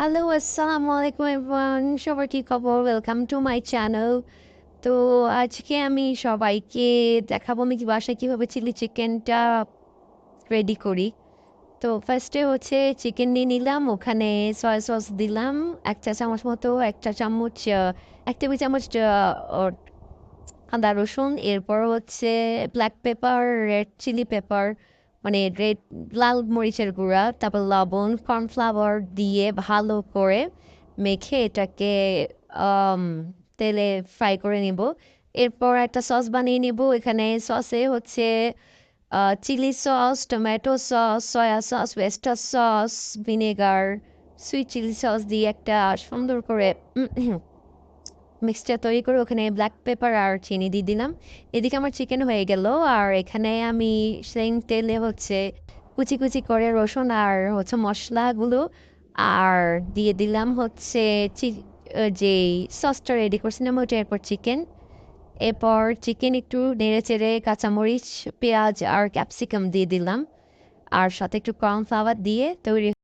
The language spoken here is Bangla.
হ্যালো, আসসালামু আলাইকুম এভরিওয়ান। সবার কি খবর? Welcome to my channel. তো আজকে আমি সবাইকে দেখাবো আমি কি বাসায় কীভাবে চিলি চিকেনটা রেডি করি। তো ফার্স্টে হচ্ছে চিকেন নিয়ে নিলাম, ওখানে সয়া সস দিলাম 1 চা চামচ মতো, 1 চা চামচ 1 টেবিল চামচ আদা রসুন, এরপর হচ্ছে black pepper, red chili pepper মানে রেড লাল মরিচের গুঁড়া, তারপর লবণ, কর্নফ্লাওয়ার দিয়ে ভালো করে মেখে এটাকে আম, তেলে ফ্রাই করে নিব। এরপর একটা সস বানিয়ে নিব। এখানে সসে হচ্ছে chili sauce, tomato sauce, soy sauce, oyster sauce, vinegar, sweet chili sauce দিয়ে একটা সুন্দর করে মিক্সচার তৈরি করে ওখানে ব্ল্যাক পেপার আর চিনি দিয়ে দিলাম। এদিকে আমার চিকেন হয়ে গেল। আর এখানে আমি সেম তেলে হচ্ছে কুচি কুচি করে রসুন আর হচ্ছে মশলাগুলো আর দিয়ে দিলাম হচ্ছে যে সসটা রেডি করছিলাম ওইটা, এরপর চিকেন একটু নেড়ে চেড়ে কাঁচামরিচ, পেঁয়াজ আর ক্যাপসিকাম দিয়ে দিলাম, আর সাথে একটু কর্নফ্লাওয়ার দিয়ে তৈরি